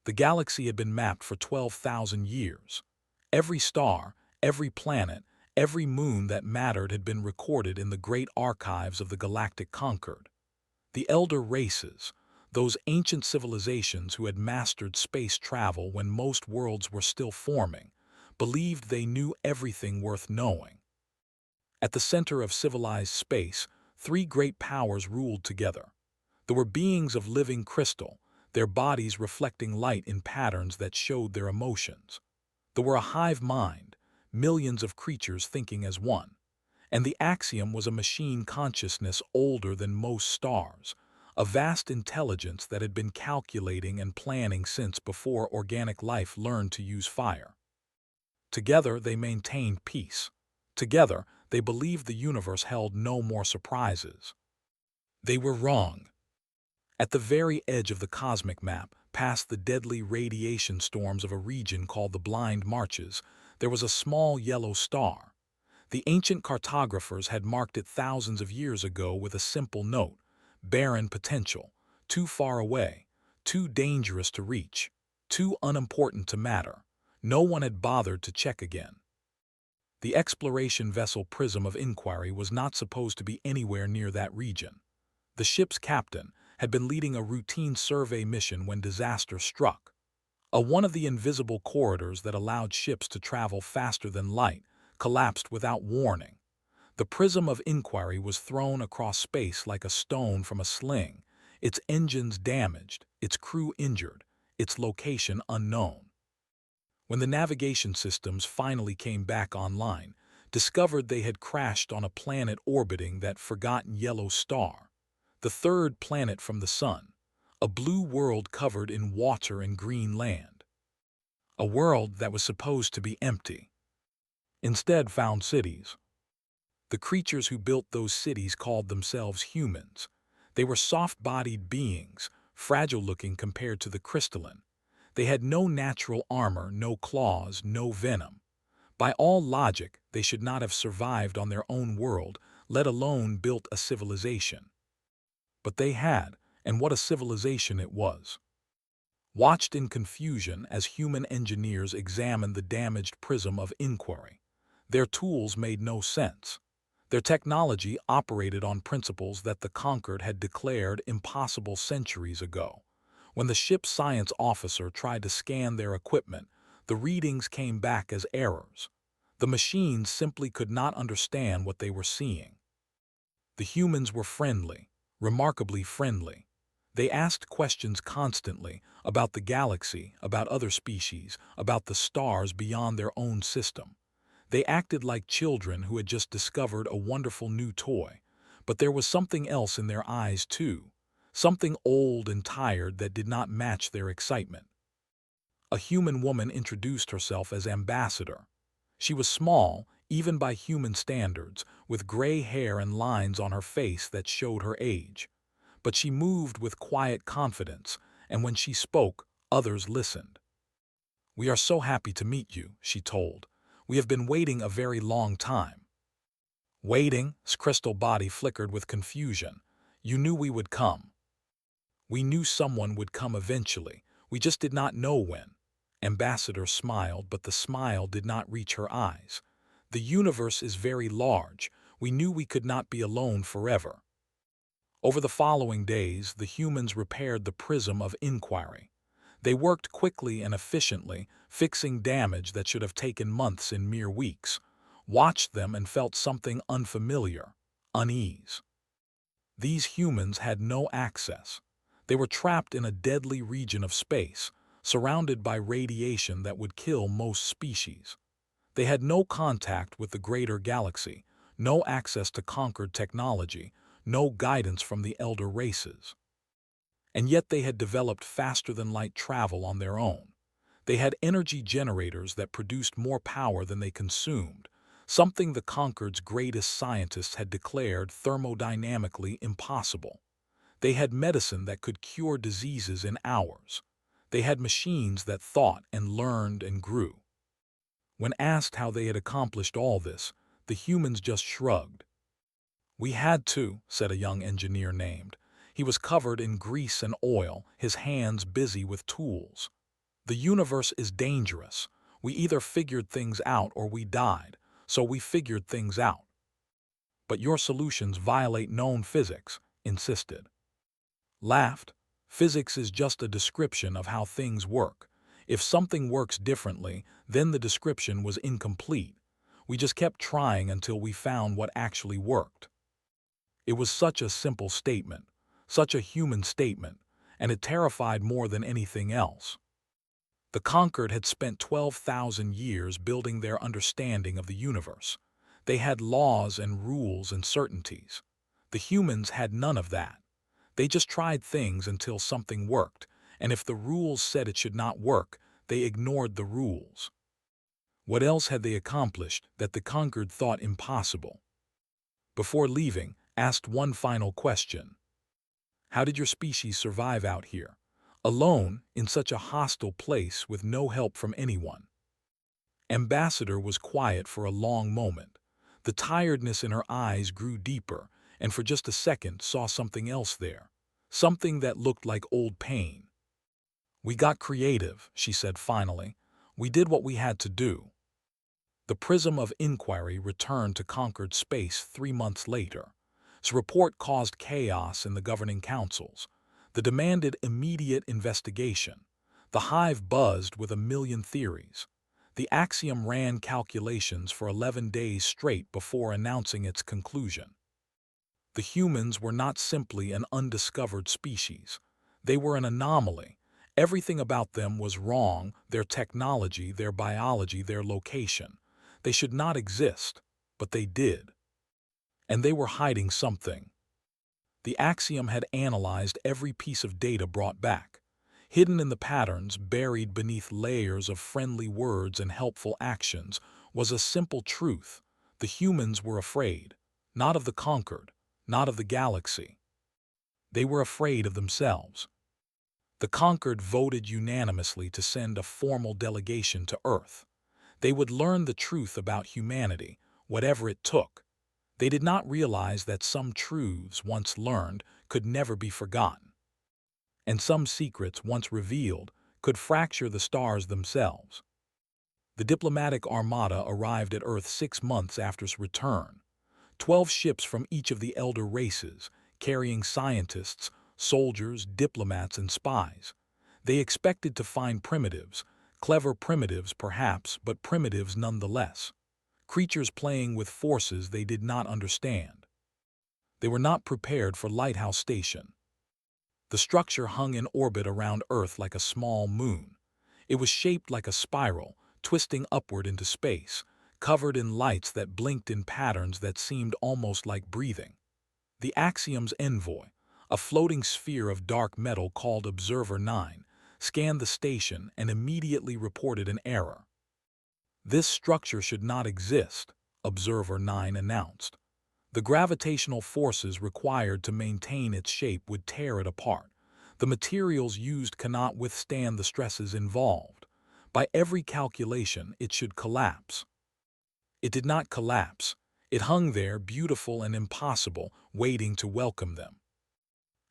The galaxy had been mapped for 12,000 years. Every star, every planet, every moon that mattered had been recorded in the great archives of the galactic conquered. The elder races, those ancient civilizations who had mastered space travel when most worlds were still forming, believed they knew everything worth knowing. At the center of civilized space, three great powers ruled together. There were beings of living crystal, their bodies reflecting light in patterns that showed their emotions. There were a hive mind, millions of creatures thinking as one. And the axiom was a machine consciousness older than most stars, a vast intelligence that had been calculating and planning since before organic life learned to use fire. Together they maintained peace. Together they believed the universe held no more surprises. They were wrong. At the very edge of the cosmic map, past the deadly radiation storms of a region called the Blind Marches, there was a small yellow star. The ancient cartographers had marked it thousands of years ago with a simple note: barren potential, too far away, too dangerous to reach, too unimportant to matter. No one had bothered to check again. The exploration vessel Prism of Inquiry was not supposed to be anywhere near that region. The ship's captain had been leading a routine survey mission when disaster struck. One of the invisible corridors that allowed ships to travel faster than light collapsed without warning. The Prism of Inquiry was thrown across space like a stone from a sling, its engines damaged, its crew injured, its location unknown. When the navigation systems finally came back online, discovered they had crashed on a planet orbiting that forgotten yellow star, the third planet from the sun, a blue world covered in water and green land. A world that was supposed to be empty. Instead found cities. The creatures who built those cities called themselves humans. They were soft-bodied beings, fragile-looking compared to the crystalline. They had no natural armor, no claws, no venom. By all logic, they should not have survived on their own world, let alone built a civilization. But they had, and what a civilization it was. Watched in confusion as human engineers examined the damaged Prism of Inquiry. Their tools made no sense. Their technology operated on principles that the conquered had declared impossible centuries ago. When the ship's science officer tried to scan their equipment, the readings came back as errors. The machines simply could not understand what they were seeing. The humans were friendly, remarkably friendly. They asked questions constantly about the galaxy, about other species, about the stars beyond their own system. They acted like children who had just discovered a wonderful new toy. But there was something else in their eyes, too. Something old and tired that did not match their excitement. A human woman introduced herself as ambassador. She was small, even by human standards, with gray hair and lines on her face that showed her age. But she moved with quiet confidence, and when she spoke, others listened. "We are so happy to meet you," she told. "We have been waiting a very long time." Waiting? His crystal body flickered with confusion. "You knew we would come." "We knew someone would come eventually. We just did not know when." Ambassador smiled, but the smile did not reach her eyes. "The universe is very large. We knew we could not be alone forever." Over the following days, the humans repaired the Prism of Inquiry. They worked quickly and efficiently, fixing damage that should have taken months in mere weeks. Watched them and felt something unfamiliar: unease. These humans had no access. They were trapped in a deadly region of space, surrounded by radiation that would kill most species. They had no contact with the greater galaxy, no access to conquered technology, no guidance from the elder races. And yet they had developed faster-than-light travel on their own. They had energy generators that produced more power than they consumed, something the conquered's greatest scientists had declared thermodynamically impossible. They had medicine that could cure diseases in hours. They had machines that thought and learned and grew. When asked how they had accomplished all this, the humans just shrugged. "We had to," said a young engineer named. He was covered in grease and oil, his hands busy with tools. The universe is dangerous. We either figured things out or we died, so we figured things out. But your solutions violate known physics, insisted. Laughed. Physics is just a description of how things work. If something works differently, then the description was incomplete. We just kept trying until we found what actually worked. It was such a simple statement, such a human statement, and it terrified more than anything else. The conquered had spent 12,000 years building their understanding of the universe. They had laws and rules and certainties. The humans had none of that. They just tried things until something worked, and if the rules said it should not work, they ignored the rules. What else had they accomplished that the conquered thought impossible? Before leaving, asked one final question. How did your species survive out here, alone in such a hostile place with no help from anyone? Ambassador was quiet for a long moment. The tiredness in her eyes grew deeper, and for just a second saw something else there, something that looked like old pain. We got creative, she said finally. We did what we had to do. The prism of inquiry returned to conquered space 3 months later. Its report caused chaos in the governing councils. The demanded immediate investigation. The hive buzzed with a million theories. The Axiom ran calculations for 11 days straight before announcing its conclusion. The humans were not simply an undiscovered species. They were an anomaly. Everything about them was wrong, their technology, their biology, their location. They should not exist, but they did. And they were hiding something. The Axiom had analyzed every piece of data brought back. Hidden in the patterns, buried beneath layers of friendly words and helpful actions, was a simple truth. The humans were afraid, not of the conquered, not of the galaxy. They were afraid of themselves. The conquered voted unanimously to send a formal delegation to Earth. They would learn the truth about humanity, whatever it took. They did not realize that some truths once learned could never be forgotten. And some secrets once revealed could fracture the stars themselves. The diplomatic armada arrived at Earth 6 months after its return. 12 ships from each of the elder races, carrying scientists, soldiers, diplomats, and spies. They expected to find primitives, clever primitives perhaps, but primitives nonetheless. Creatures playing with forces they did not understand. They were not prepared for Lighthouse Station. The structure hung in orbit around Earth like a small moon. It was shaped like a spiral, twisting upward into space, covered in lights that blinked in patterns that seemed almost like breathing. The Axiom's envoy, a floating sphere of dark metal called Observer 9, scanned the station and immediately reported an error. This structure should not exist, Observer 9 announced. The gravitational forces required to maintain its shape would tear it apart. The materials used cannot withstand the stresses involved. By every calculation, it should collapse. It did not collapse. It hung there, beautiful and impossible, waiting to welcome them.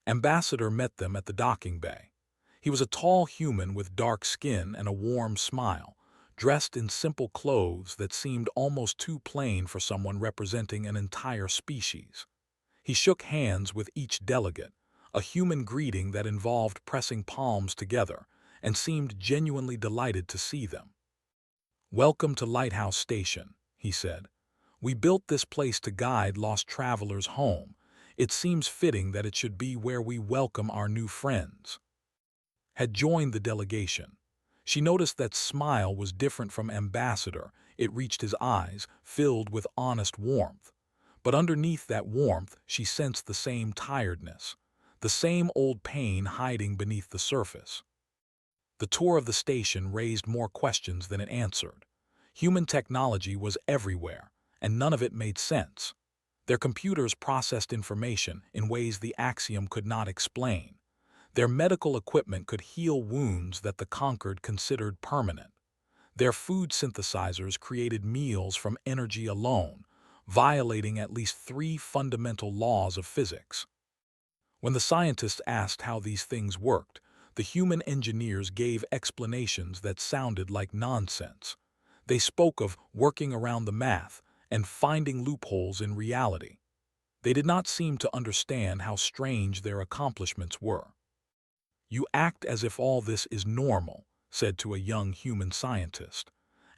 Ambassador met them at the docking bay. He was a tall human with dark skin and a warm smile, dressed in simple clothes that seemed almost too plain for someone representing an entire species. He shook hands with each delegate, a human greeting that involved pressing palms together, and seemed genuinely delighted to see them. "Welcome to Lighthouse Station," he said. "We built this place to guide lost travelers home. It seems fitting that it should be where we welcome our new friends." Had joined the delegation. She noticed that smile was different from Ambassador. It reached his eyes, filled with honest warmth. But underneath that warmth, she sensed the same tiredness, the same old pain hiding beneath the surface. The tour of the station raised more questions than it answered. Human technology was everywhere, and none of it made sense. Their computers processed information in ways the Axiom could not explain. Their medical equipment could heal wounds that the conquered considered permanent. Their food synthesizers created meals from energy alone, violating at least 3 fundamental laws of physics. When the scientists asked how these things worked, The human engineers gave explanations that sounded like nonsense. They spoke of working around the math and finding loopholes in reality. They did not seem to understand how strange their accomplishments were. "You act as if all this is normal," said to a young human scientist,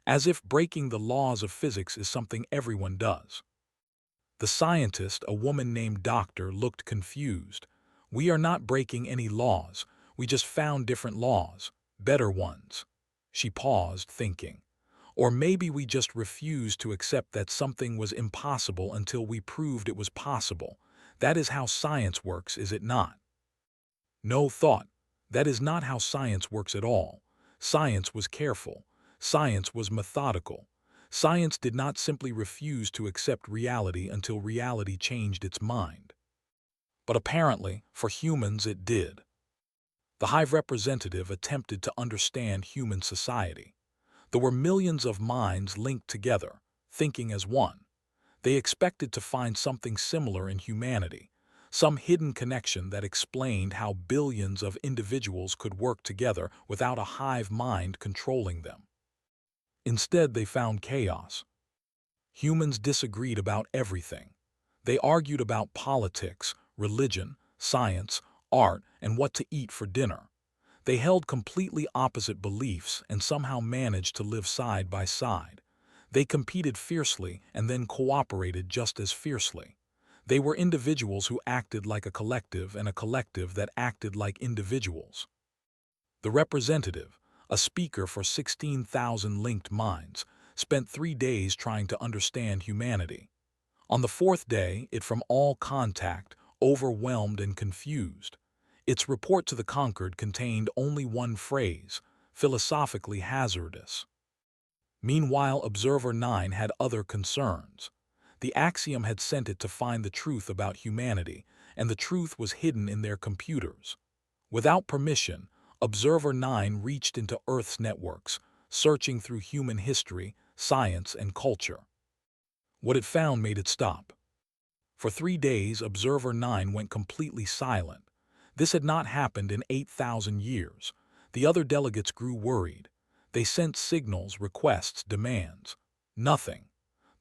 "as if breaking the laws of physics is something everyone does." The scientist, a woman named Doctor, looked confused. "We are not breaking any laws. We just found different laws, better ones." She paused, thinking. Or maybe we just refused to accept that something was impossible until we proved it was possible. That is how science works, is it not? No thought. That is not how science works at all. Science was careful. Science was methodical. Science did not simply refuse to accept reality until reality changed its mind. But apparently, for humans, it did. The Hive representative attempted to understand human society. There were millions of minds linked together, thinking as one. They expected to find something similar in humanity, some hidden connection that explained how billions of individuals could work together without a hive mind controlling them. Instead, they found chaos. Humans disagreed about everything. They argued about politics, religion, science, art, and what to eat for dinner. They held completely opposite beliefs and somehow managed to live side by side. They competed fiercely and then cooperated just as fiercely. They were individuals who acted like a collective and a collective that acted like individuals. The representative, a speaker for 16,000 linked minds, spent 3 days trying to understand humanity. On the 4th day, it from all contact, overwhelmed and confused. Its report to the conquered contained only one phrase, philosophically hazardous. Meanwhile, Observer 9 had other concerns. The Axiom had sent it to find the truth about humanity, and the truth was hidden in their computers. Without permission, Observer 9 reached into Earth's networks, searching through human history, science, and culture. What it found made it stop. For 3 days, Observer 9 went completely silent. This had not happened in 8,000 years. The other delegates grew worried. They sent signals, requests, demands. Nothing.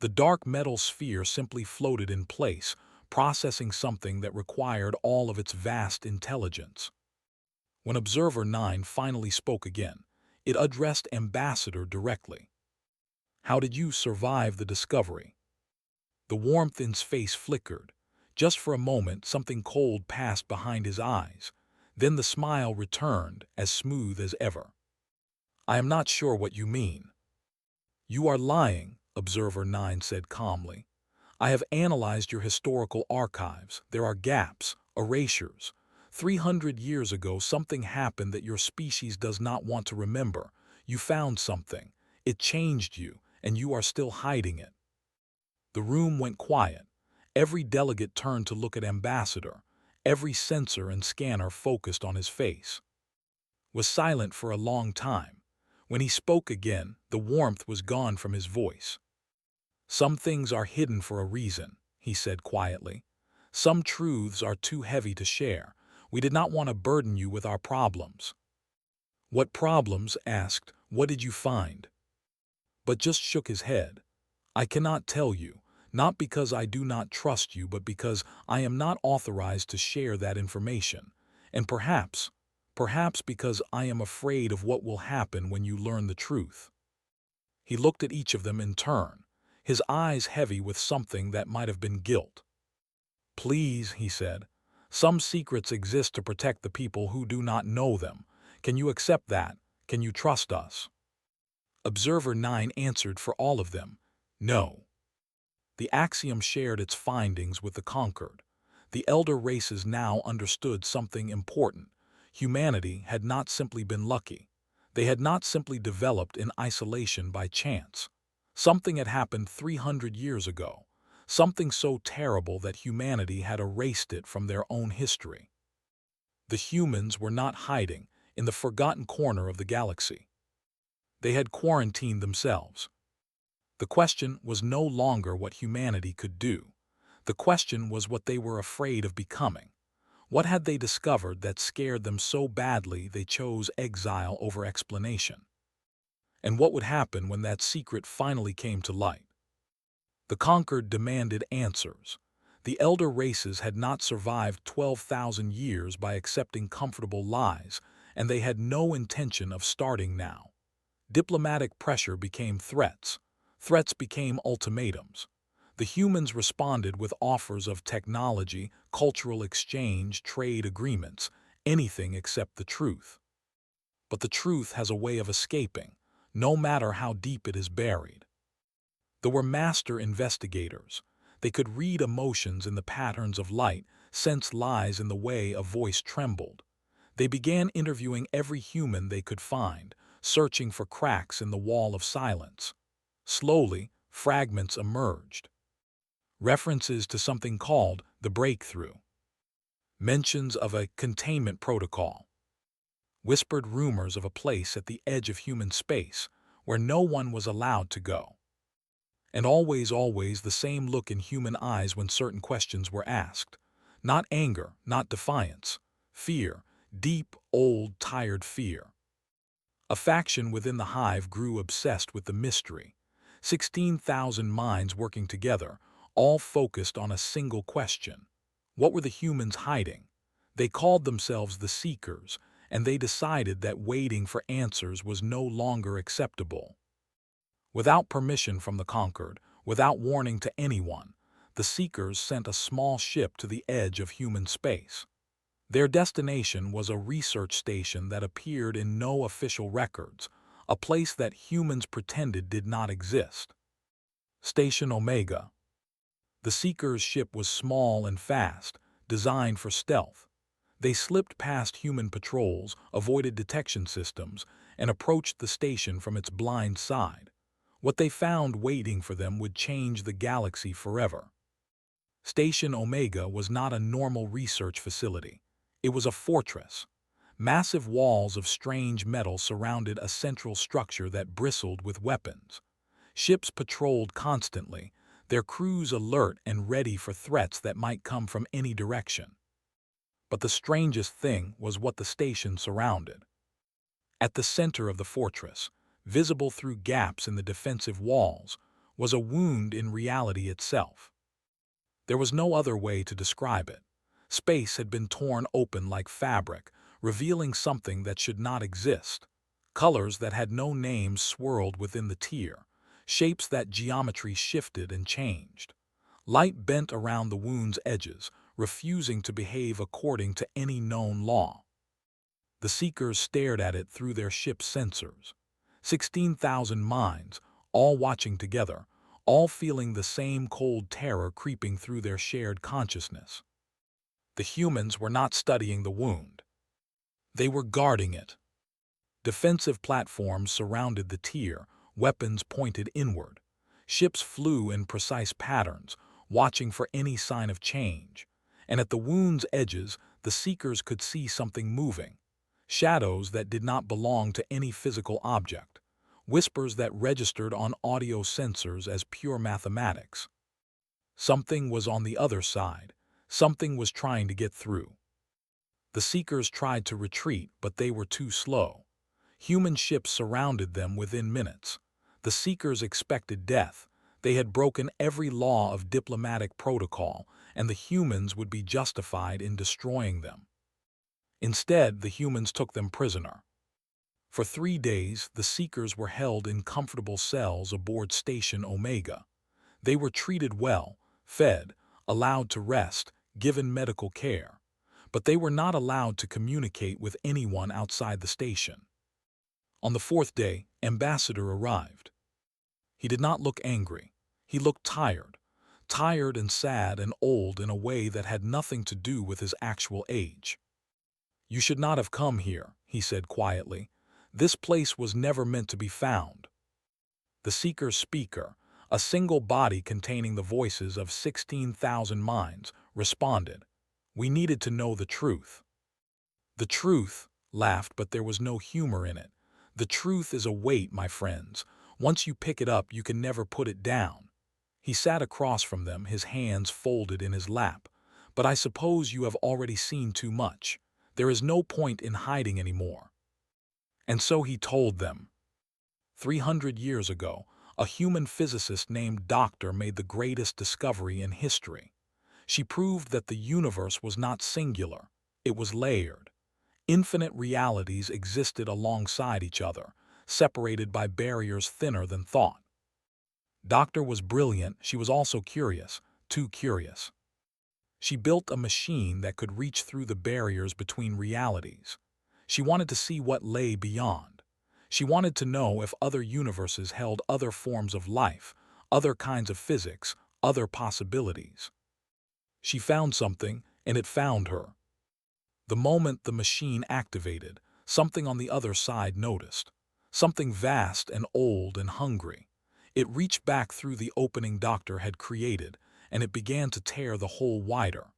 The dark metal sphere simply floated in place, processing something that required all of its vast intelligence. When Observer 9 finally spoke again, it addressed Ambassador directly. "How did you survive the discovery?" The warmth in his face flickered. Just for a moment, something cold passed behind his eyes. Then the smile returned, as smooth as ever. "I am not sure what you mean." "You are lying," Observer 9 said calmly. "I have analyzed your historical archives. There are gaps, erasures. 300 years ago, something happened that your species does not want to remember. You found something. It changed you, and you are still hiding it." The room went quiet. Every delegate turned to look at Ambassador. Every sensor and scanner focused on his face. Was silent for a long time. When he spoke again, the warmth was gone from his voice. "Some things are hidden for a reason," he said quietly. "Some truths are too heavy to share. We did not want to burden you with our problems." "What problems?" asked. "What did you find?" But just shook his head. "I cannot tell you. Not because I do not trust you, but because I am not authorized to share that information. And perhaps because I am afraid of what will happen when you learn the truth." He looked at each of them in turn, his eyes heavy with something that might have been guilt. "Please," he said, "some secrets exist to protect the people who do not know them. Can you accept that? Can you trust us?" Observer 9 answered for all of them, "No." The Axiom shared its findings with the conquered. The elder races now understood something important. Humanity had not simply been lucky. They had not simply developed in isolation by chance. Something had happened 300 years ago, something so terrible that humanity had erased it from their own history. The humans were not hiding in the forgotten corner of the galaxy. They had quarantined themselves. The question was no longer what humanity could do. The question was what they were afraid of becoming. What had they discovered that scared them so badly they chose exile over explanation? And what would happen when that secret finally came to light? The conquered demanded answers. The elder races had not survived 12,000 years by accepting comfortable lies, and they had no intention of starting now. Diplomatic pressure became threats. Threats became ultimatums. The humans responded with offers of technology, cultural exchange, trade agreements, anything except the truth. But the truth has a way of escaping, no matter how deep it is buried. There were master investigators. They could read emotions in the patterns of light, sense lies in the way a voice trembled. They began interviewing every human they could find, searching for cracks in the wall of silence. Slowly, fragments emerged. References to something called the breakthrough. Mentions of a containment protocol. Whispered rumors of a place at the edge of human space where no one was allowed to go. And always the same look in human eyes when certain questions were asked. Not anger, not defiance. Fear, deep, old, tired fear. A faction within the hive grew obsessed with the mystery. 16,000 minds working together, all focused on a single question. What were the humans hiding? They called themselves the Seekers, and they decided that waiting for answers was no longer acceptable. Without permission from the conquered, without warning to anyone, the Seekers sent a small ship to the edge of human space. Their destination was a research station that appeared in no official records, a place that humans pretended did not exist. Station Omega. The Seekers' ship was small and fast, designed for stealth. They slipped past human patrols, avoided detection systems, and approached the station from its blind side. What they found waiting for them would change the galaxy forever. Station Omega was not a normal research facility. It was a fortress. Massive walls of strange metal surrounded a central structure that bristled with weapons. Ships patrolled constantly, their crews alert and ready for threats that might come from any direction. But the strangest thing was what the station surrounded. At the center of the fortress, visible through gaps in the defensive walls, was a wound in reality itself. There was no other way to describe it. Space had been torn open like fabric, revealing something that should not exist. Colors that had no names swirled within the tier, shapes that geometry shifted and changed. Light bent around the wound's edges, refusing to behave according to any known law. The Seekers stared at it through their ship's sensors. 16,000 minds, all watching together, all feeling the same cold terror creeping through their shared consciousness. The humans were not studying the wound. They were guarding it. Defensive platforms surrounded the tier, weapons pointed inward. Ships flew in precise patterns, watching for any sign of change. And at the wound's edges, the Seekers could see something moving. Shadows that did not belong to any physical object. Whispers that registered on audio sensors as pure mathematics. Something was on the other side. Something was trying to get through. The Seekers tried to retreat, but they were too slow. Human ships surrounded them within minutes. The Seekers expected death. They had broken every law of diplomatic protocol, and the humans would be justified in destroying them. Instead, the humans took them prisoner. For 3 days, the Seekers were held in comfortable cells aboard Station Omega. They were treated well, fed, allowed to rest, given medical care. But they were not allowed to communicate with anyone outside the station. On the 4th day, Ambassador arrived. He did not look angry. He looked tired. Tired and sad and old in a way that had nothing to do with his actual age. "You should not have come here," he said quietly. "This place was never meant to be found." The Seeker's speaker, a single body containing the voices of 16,000 minds, responded. "We needed to know the truth." "The truth," laughed, but there was no humor in it. "The truth is a weight, my friends. Once you pick it up, you can never put it down." He sat across from them, his hands folded in his lap. But I suppose you have already seen too much. There is no point in hiding anymore. And so he told them. 300 years ago, a human physicist named Doctor made the greatest discovery in history. She proved that the universe was not singular, it was layered. Infinite realities existed alongside each other, separated by barriers thinner than thought. Doctor was brilliant, she was also curious, too curious. She built a machine that could reach through the barriers between realities. She wanted to see what lay beyond. She wanted to know if other universes held other forms of life, other kinds of physics, other possibilities. She found something, and it found her. The moment the machine activated, something on the other side noticed. Something vast and old and hungry. It reached back through the opening Doctor had created, and it began to tear the hole wider.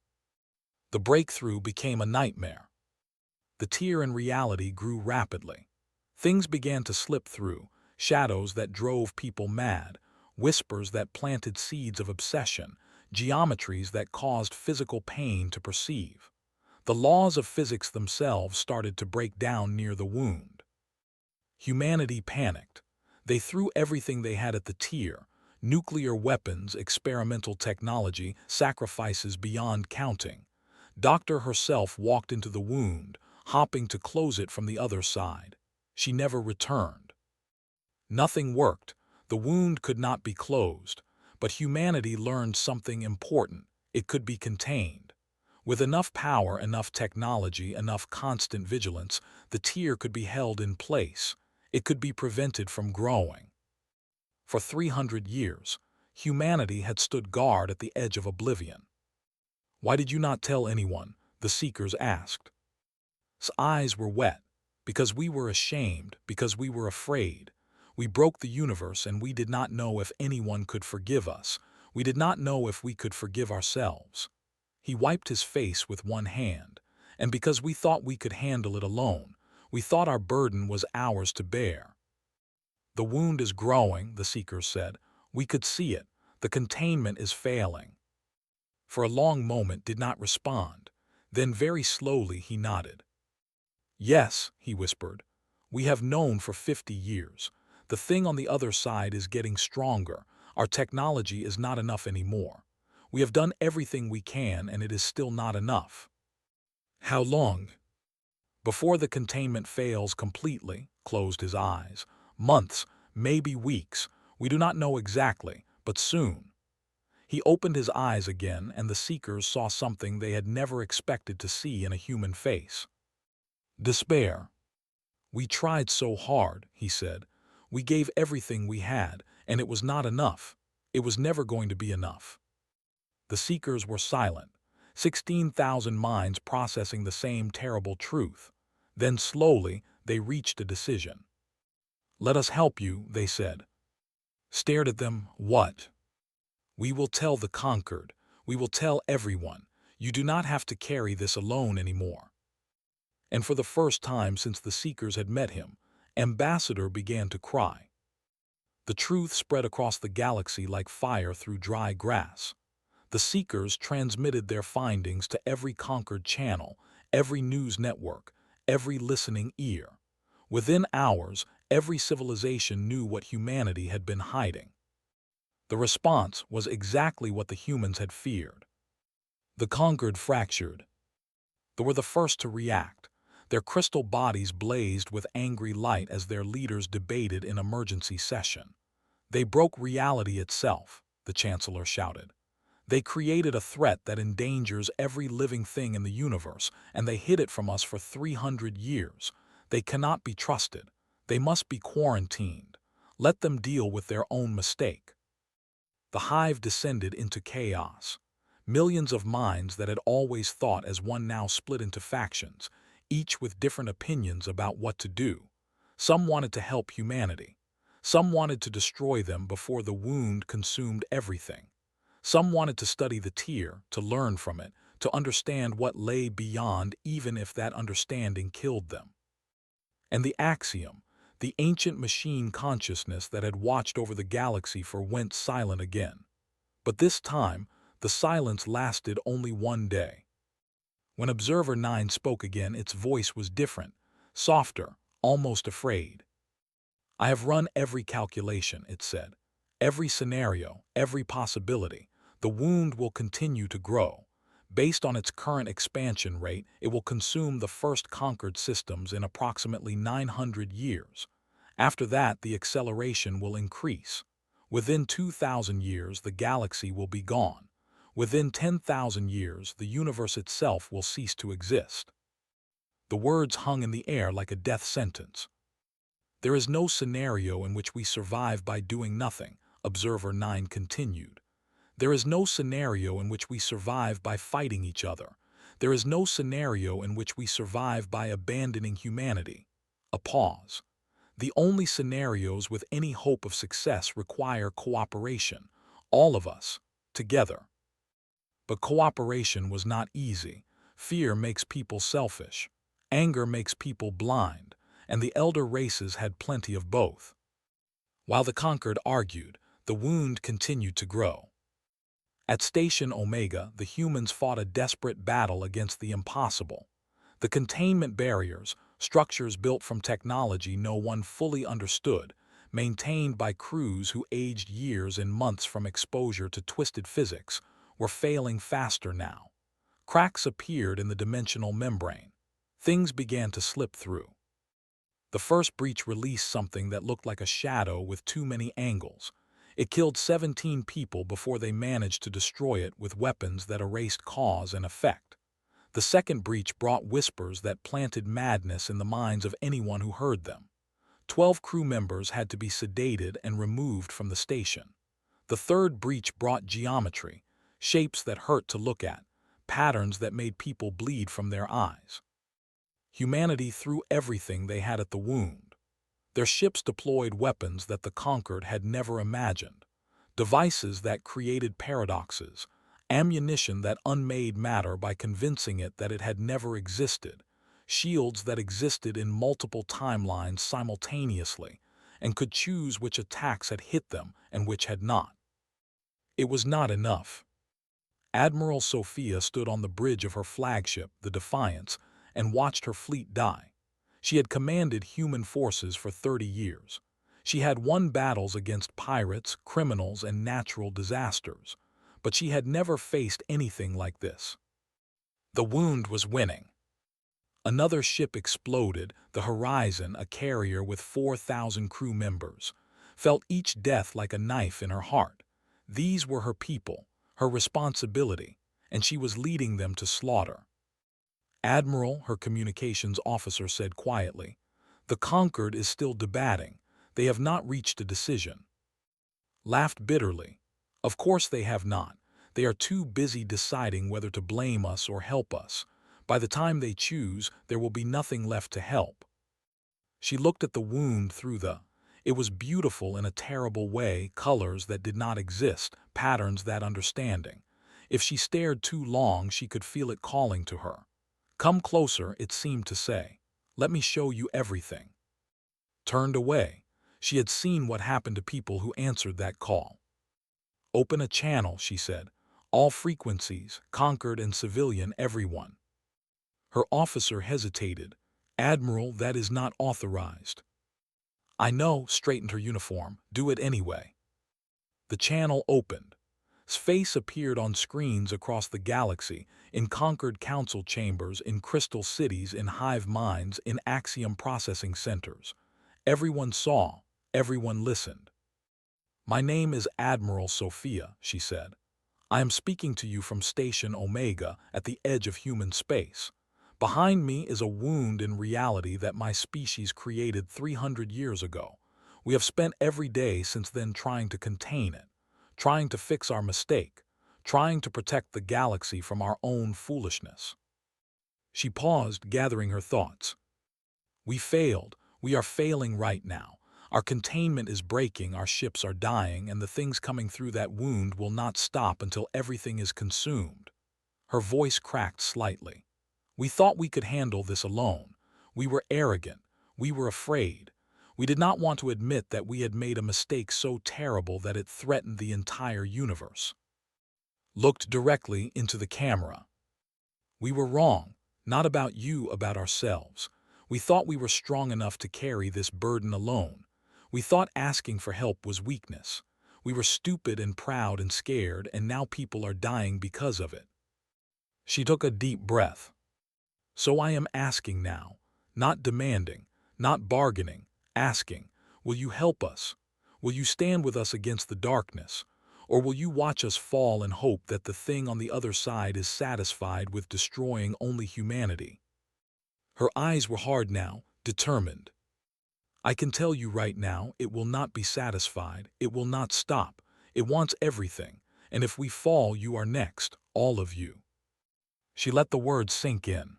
The breakthrough became a nightmare. The tear in reality grew rapidly. Things began to slip through, shadows that drove people mad, whispers that planted seeds of obsession, geometries that caused physical pain to perceive. The laws of physics themselves started to break down near the wound. Humanity panicked. They threw everything they had at the tier: nuclear weapons, experimental technology, sacrifices beyond counting. Doctor herself walked into the wound, hopping to close it from the other side. She never returned. Nothing worked. The wound could not be closed. But humanity learned something important. It could be contained. With enough power, enough technology, enough constant vigilance, the tear could be held in place. It could be prevented from growing. For 300 years, humanity had stood guard at the edge of oblivion. "Why did you not tell anyone?" the seekers asked. His eyes were wet. "Because we were ashamed, because we were afraid. We broke the universe and we did not know if anyone could forgive us. We did not know if we could forgive ourselves." He wiped his face with one hand. "And because we thought we could handle it alone, we thought our burden was ours to bear." "The wound is growing," the seekers said. "We could see it. The containment is failing." For a long moment did not respond. Then very slowly he nodded. "Yes," he whispered. "We have known for 50 years. The thing on the other side is getting stronger. Our technology is not enough anymore. We have done everything we can and it is still not enough." "How long?" "Before the containment fails completely," closed his eyes. "Months, maybe weeks. We do not know exactly, but soon." He opened his eyes again, and the seekers saw something they had never expected to see in a human face. Despair. "We tried so hard," he said. "We gave everything we had, and it was not enough. It was never going to be enough." The seekers were silent, 16,000 minds processing the same terrible truth. Then slowly they reached a decision. "Let us help you," they said. Stared at them. "What?" "We will tell the conquered. We will tell everyone. You do not have to carry this alone anymore." And for the first time since the seekers had met him, Ambassador began to cry. The truth spread across the galaxy like fire through dry grass. The seekers transmitted their findings to every conquered channel, every news network, every listening ear. Within hours, every civilization knew what humanity had been hiding. The response was exactly what the humans had feared. The conquered fractured. They were the first to react. Their crystal bodies blazed with angry light as their leaders debated in emergency session. "They broke reality itself," the Chancellor shouted. "They created a threat that endangers every living thing in the universe, and they hid it from us for 300 years. They cannot be trusted. They must be quarantined. Let them deal with their own mistake." The hive descended into chaos. Millions of minds that had always thought as one now split into factions, each with different opinions about what to do. Some wanted to help humanity. Some wanted to destroy them before the wound consumed everything. Some wanted to study the tear, to learn from it, to understand what lay beyond even if that understanding killed them. And the axiom, the ancient machine consciousness that had watched over the galaxy went silent again. But this time, The silence lasted only one day. When Observer 9 spoke again, its voice was different, softer, almost afraid. I have run every calculation, it said. Every scenario, every possibility. The wound will continue to grow. Based on its current expansion rate, it will consume the first conquered systems in approximately 900 years. After that, the acceleration will increase. Within 2,000 years, the galaxy will be gone. Within 10,000 years, the universe itself will cease to exist. The words hung in the air like a death sentence. There is no scenario in which we survive by doing nothing, Observer 9 continued. There is no scenario in which we survive by fighting each other. There is no scenario in which we survive by abandoning humanity. A pause. The only scenarios with any hope of success require cooperation, all of us, together. But cooperation was not easy. Fear makes people selfish. Anger makes people blind, and the elder races had plenty of both. While the conquered argued, the wound continued to grow. At Station Omega, the humans fought a desperate battle against the impossible. The containment barriers, structures built from technology no one fully understood, maintained by crews who aged years and months from exposure to twisted physics, were failing faster now. Cracks appeared in the dimensional membrane. Things began to slip through. The first breach released something that looked like a shadow with too many angles. It killed 17 people before they managed to destroy it with weapons that erased cause and effect. The second breach brought whispers that planted madness in the minds of anyone who heard them. 12 crew members had to be sedated and removed from the station. The third breach brought geometry, shapes that hurt to look at, patterns that made people bleed from their eyes. Humanity threw everything they had at the wound. Their ships deployed weapons that the conquered had never imagined, devices that created paradoxes, ammunition that unmade matter by convincing it that it had never existed, shields that existed in multiple timelines simultaneously and could choose which attacks had hit them and which had not. It was not enough. Admiral Sophia stood on the bridge of her flagship, the Defiance, and watched her fleet die. She had commanded human forces for 30 years. She had won battles against pirates, criminals, and natural disasters, but she had never faced anything like this. The wound was winning. Another ship exploded. The Horizon, a carrier with 4,000 crew members, felt each death like a knife in her heart. These were her people, her responsibility, and she was leading them to slaughter. Admiral, her communications officer said quietly, "The conquered is still debating. They have not reached a decision." Laughed bitterly. "Of course they have not. They are too busy deciding whether to blame us or help us. By the time they choose, there will be nothing left to help." She looked at the wound through the... It was beautiful in a terrible way, colors that did not exist, patterns that understanding. If she stared too long, she could feel it calling to her. "Come closer," it seemed to say. "Let me show you everything." Turned away. She had seen what happened to people who answered that call. "Open a channel," she said. "All frequencies, conquered and civilian, everyone." Her officer hesitated. "Admiral, that is not authorized." "I know," straightened her uniform. "Do it anyway." The channel opened. Space appeared on screens across the galaxy, in conquered council chambers, in crystal cities, in hive minds, in axiom processing centers. Everyone saw, everyone listened. "My name is Admiral Sophia," she said. "I am speaking to you from Station Omega at the edge of human space. Behind me is a wound in reality that my species created 300 years ago. We have spent every day since then trying to contain it, trying to fix our mistake, trying to protect the galaxy from our own foolishness." She paused, gathering her thoughts. "We failed. We are failing right now. Our containment is breaking, our ships are dying, and the things coming through that wound will not stop until everything is consumed." Her voice cracked slightly. "We thought we could handle this alone. We were arrogant. We were afraid. We did not want to admit that we had made a mistake so terrible that it threatened the entire universe." looked directly into the camera. We were wrong, not about you, about ourselves. We thought we were strong enough to carry this burden alone. We thought asking for help was weakness. We were stupid and proud and scared, and now people are dying because of it. She took a deep breath. So I am asking now, not demanding, not bargaining, asking, will you help us? Will you stand with us against the darkness? Or will you watch us fall and hope that the thing on the other side is satisfied with destroying only humanity? Her eyes were hard now, determined. I can tell you right now, it will not be satisfied, it will not stop, it wants everything, and if we fall, you are next, all of you. She let the words sink in.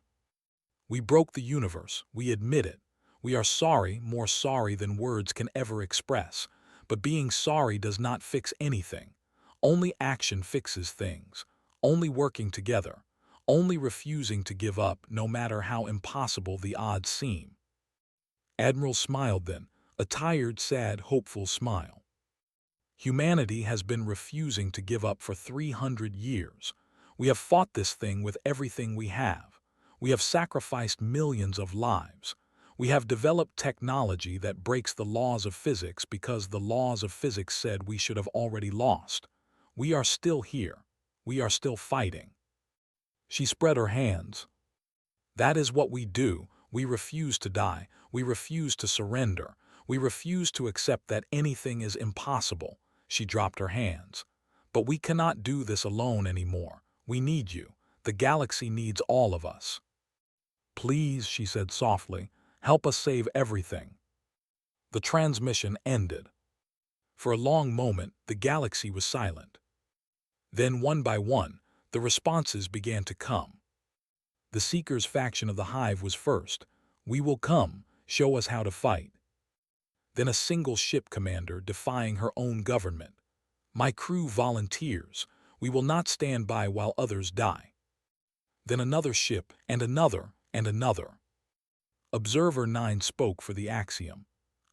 We broke the universe, we admit it. We are sorry, more sorry than words can ever express, but being sorry does not fix anything. Only action fixes things, only working together, only refusing to give up no matter how impossible the odds seem. Admiral smiled then, a tired, sad, hopeful smile. Humanity has been refusing to give up for 300 years. We have fought this thing with everything we have. We have sacrificed millions of lives. We have developed technology that breaks the laws of physics because the laws of physics said we should have already lost. We are still here. We are still fighting. She spread her hands. That is what we do. We refuse to die. We refuse to surrender. We refuse to accept that anything is impossible. She dropped her hands. But we cannot do this alone anymore. We need you. The galaxy needs all of us. Please, she said softly, help us save everything. The transmission ended. For a long moment, the galaxy was silent. Then, one by one, the responses began to come. The Seekers faction of the Hive was first. We will come, show us how to fight. Then a single ship commander defying her own government. My crew volunteers. We will not stand by while others die. Then another ship, and another, and another. Observer 9 spoke for the axiom.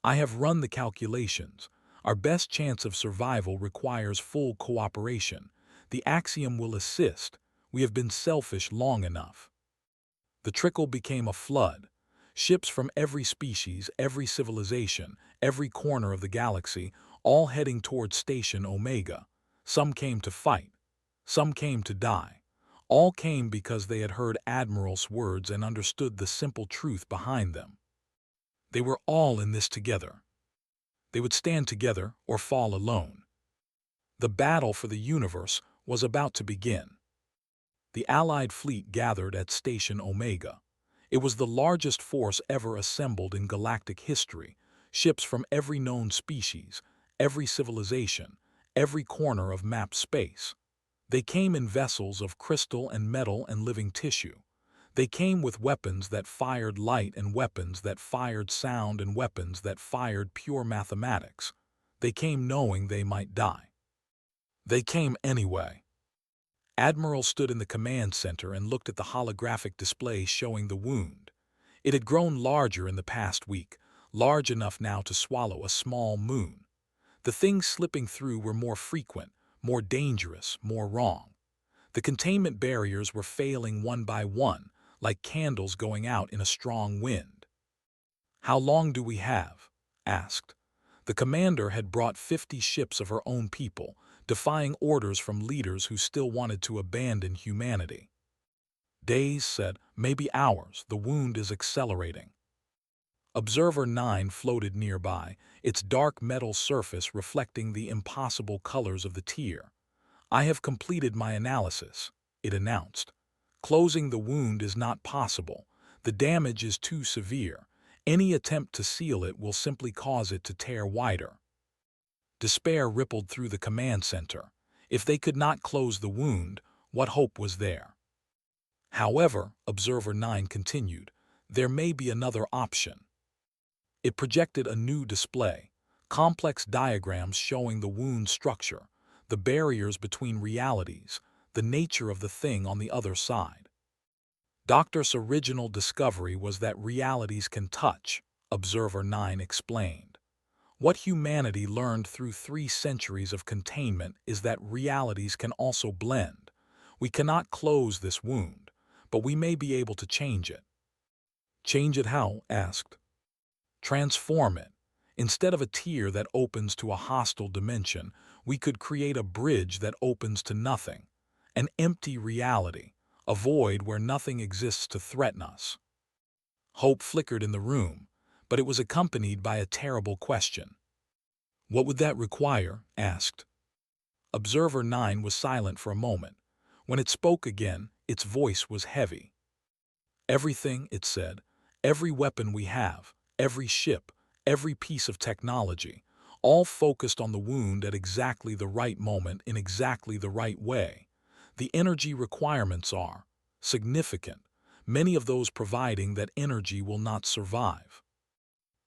I have run the calculations. Our best chance of survival requires full cooperation. The axiom will assist. We have been selfish long enough. The trickle became a flood. Ships from every species, every civilization, every corner of the galaxy, all heading towards Station Omega. Some came to fight. Some came to die. All came because they had heard Admiral's words and understood the simple truth behind them. They were all in this together. They would stand together or fall alone. The battle for the universe was about to begin. The Allied fleet gathered at Station Omega. It was the largest force ever assembled in galactic history, ships from every known species, every civilization, every corner of mapped space. They came in vessels of crystal and metal and living tissue. They came with weapons that fired light and weapons that fired sound and weapons that fired pure mathematics. They came knowing they might die. They came anyway. Admiral stood in the command center and looked at the holographic display showing the wound. It had grown larger in the past week, large enough now to swallow a small moon. The things slipping through were more frequent, more dangerous, more wrong. The containment barriers were failing one by one, like candles going out in a strong wind. How long do we have? Asked. The commander had brought 50 ships of her own people, defying orders from leaders who still wanted to abandon humanity. Days, said, maybe hours. The wound is accelerating. Observer 9 floated nearby, its dark metal surface reflecting the impossible colors of the tier. I have completed my analysis, it announced. Closing the wound is not possible. The damage is too severe. Any attempt to seal it will simply cause it to tear wider. Despair rippled through the command center. If they could not close the wound, what hope was there? However, Observer 9 continued, there may be another option. It projected a new display, complex diagrams showing the wound structure, the barriers between realities, the nature of the thing on the other side. Doctor's original discovery was that realities can touch, Observer 9 explained. What humanity learned through 3 centuries of containment is that realities can also blend. We cannot close this wound, but we may be able to change it. Change it how? Asked. Transform it. Instead of a tier that opens to a hostile dimension, we could create a bridge that opens to nothing, an empty reality, a void where nothing exists to threaten us. Hope flickered in the room, but it was accompanied by a terrible question. What would that require? Asked. Observer 9 was silent for a moment. When it spoke again, its voice was heavy. Everything, it said, every weapon we have, every ship, every piece of technology, all focused on the wound at exactly the right moment in exactly the right way. The energy requirements are significant, many of those providing that energy will not survive.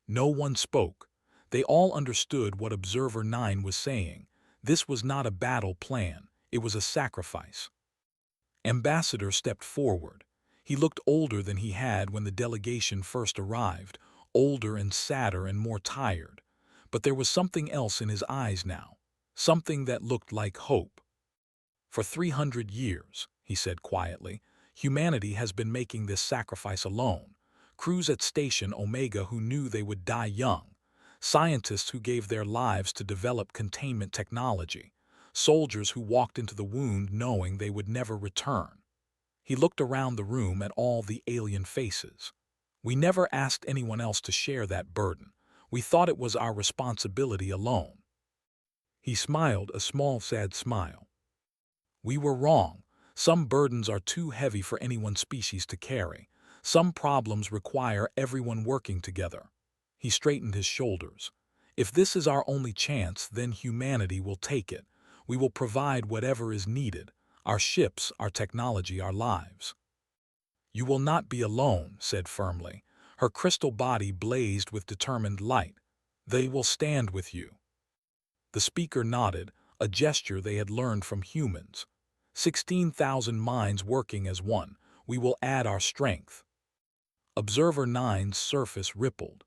No one spoke. They all understood what Observer 9 was saying. This was not a battle plan, it was a sacrifice. Ambassador stepped forward. He looked older than he had when the delegation first arrived, older and sadder and more tired. But there was something else in his eyes now, something that looked like hope. For 300 years, he said quietly, humanity has been making this sacrifice alone. Crews at Station Omega who knew they would die young, scientists who gave their lives to develop containment technology, soldiers who walked into the wound knowing they would never return. He looked around the room at all the alien faces. We never asked anyone else to share that burden. We thought it was our responsibility alone. He smiled a small, sad smile. We were wrong. Some burdens are too heavy for any one species to carry. Some problems require everyone working together. He straightened his shoulders. If this is our only chance, then humanity will take it. We will provide whatever is needed. Our ships, our technology, our lives. You will not be alone, said firmly. Her crystal body blazed with determined light. They will stand with you. The speaker nodded, a gesture they had learned from humans. 16,000 minds working as one. We will add our strength. Observer 9's surface rippled.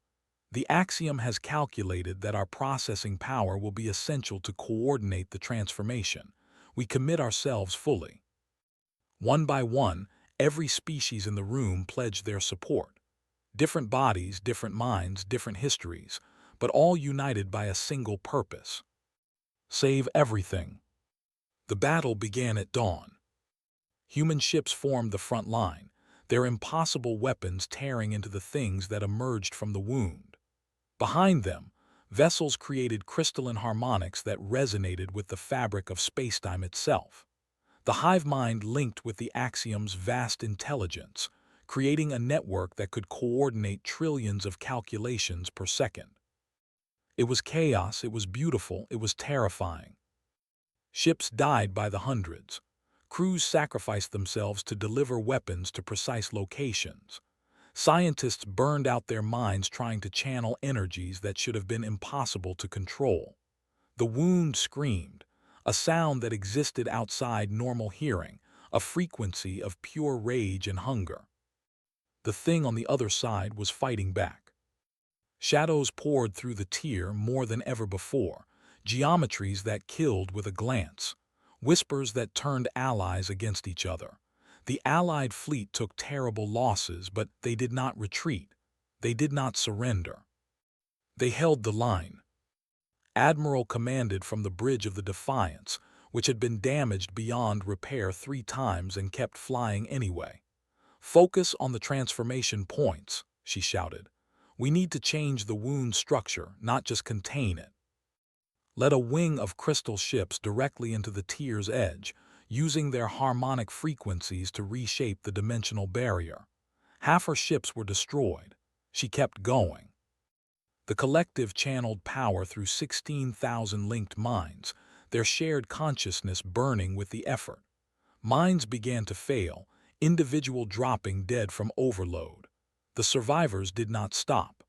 The axiom has calculated that our processing power will be essential to coordinate the transformation. We commit ourselves fully. One by one, every species in the room pledged their support. Different bodies, different minds, different histories, but all united by a single purpose. Save everything. The battle began at dawn. Human ships formed the front line, their impossible weapons tearing into the things that emerged from the wound. Behind them, vessels created crystalline harmonics that resonated with the fabric of spacetime itself. The hive mind linked with the axiom's vast intelligence, creating a network that could coordinate trillions of calculations per second. It was chaos, it was beautiful, it was terrifying. Ships died by the hundreds. Crews sacrificed themselves to deliver weapons to precise locations. Scientists burned out their minds trying to channel energies that should have been impossible to control. The wound screamed, a sound that existed outside normal hearing, a frequency of pure rage and hunger. The thing on the other side was fighting back. Shadows poured through the tier more than ever before, geometries that killed with a glance, whispers that turned allies against each other. The Allied fleet took terrible losses, but they did not retreat. They did not surrender. They held the line. Admiral commanded from the bridge of the Defiance, which had been damaged beyond repair 3 times and kept flying anyway. Focus on the transformation points, she shouted. We need to change the wound structure, not just contain it. Let a wing of crystal ships directly into the tier's edge, using their harmonic frequencies to reshape the dimensional barrier. Half her ships were destroyed. She kept going. The collective channeled power through 16,000 linked minds, their shared consciousness burning with the effort. Minds began to fail, individual dropping dead from overload. The survivors did not stop.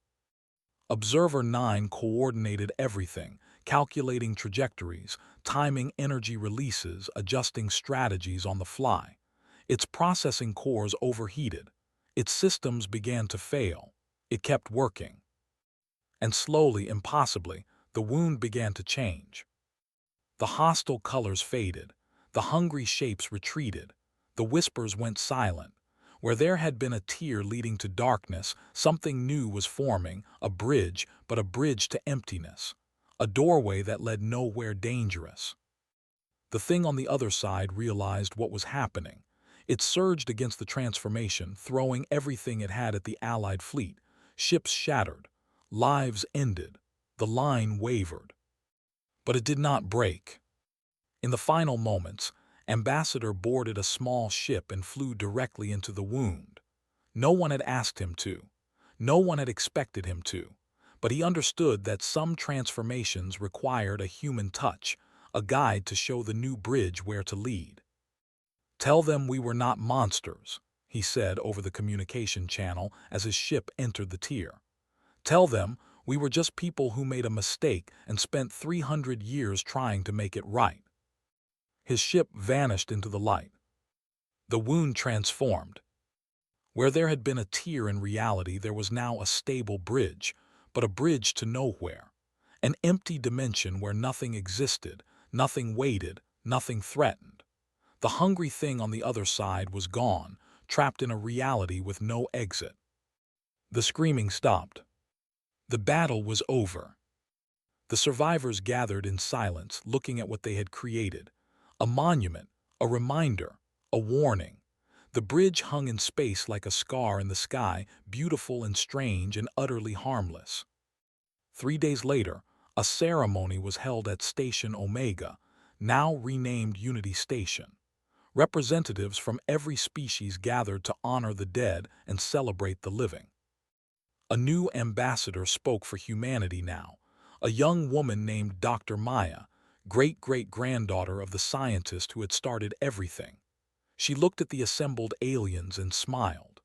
Observer 9 coordinated everything, calculating trajectories, timing energy releases, adjusting strategies on the fly. Its processing cores overheated. Its systems began to fail. It kept working. and slowly, impossibly, the wound began to change. The hostile colors faded, the hungry shapes retreated, the whispers went silent. Where there had been a tier leading to darkness, something new was forming, a bridge, but a bridge to emptiness, a doorway that led nowhere dangerous. The thing on the other side realized what was happening. It surged against the transformation, throwing everything it had at the Allied fleet. Ships shattered, lives ended, the line wavered. But it did not break. In the final moments, Ambassador boarded a small ship and flew directly into the wound. No one had asked him to. No one had expected him to. But he understood that some transformations required a human touch, a guide to show the new bridge where to lead. "Tell them we were not monsters," he said over the communication channel as his ship entered the tier. "Tell them we were just people who made a mistake and spent 300 years trying to make it right." His ship vanished into the light. The wound transformed. Where there had been a tier in reality, there was now a stable bridge, but a bridge to nowhere. An empty dimension where nothing existed, nothing waited, nothing threatened. The hungry thing on the other side was gone, trapped in a reality with no exit. The screaming stopped. The battle was over. The survivors gathered in silence, looking at what they had created. A monument, a reminder, a warning. The bridge hung in space like a scar in the sky, beautiful and strange and utterly harmless. 3 days later, a ceremony was held at Station Omega, now renamed Unity Station. Representatives from every species gathered to honor the dead and celebrate the living. A new ambassador spoke for humanity now, a young woman named Dr. Maya, great-great-granddaughter of the scientist who had started everything. She looked at the assembled aliens and smiled.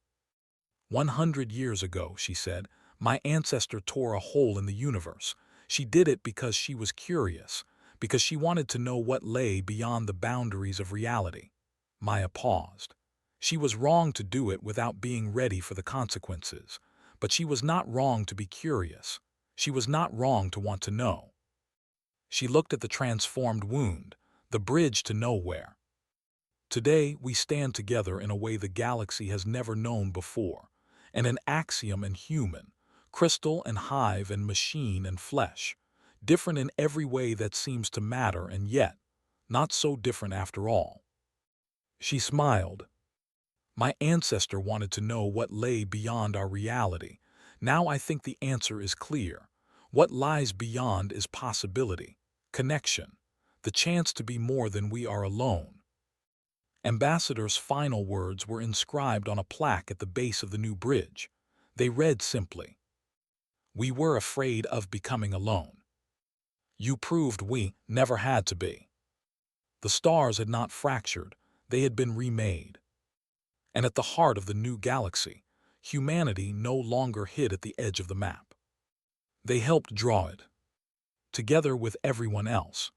100 years ago, she said, my ancestor tore a hole in the universe. She did it because she was curious, because she wanted to know what lay beyond the boundaries of reality. Maya paused. She was wrong to do it without being ready for the consequences, but she was not wrong to be curious. She was not wrong to want to know. She looked at the transformed wound, the bridge to nowhere. Today, we stand together in a way the galaxy has never known before, and an axiom and human, crystal and hive and machine and flesh, different in every way that seems to matter and yet, not so different after all. She smiled. My ancestor wanted to know what lay beyond our reality. Now I think the answer is clear. What lies beyond is possibility, connection, the chance to be more than we are alone. Ambassador's final words were inscribed on a plaque at the base of the new bridge. They read simply, "We were afraid of becoming alone. You proved we never had to be." The stars had not fractured, they had been remade. And at the heart of the new galaxy, humanity no longer hid at the edge of the map. They helped draw it, together with everyone else.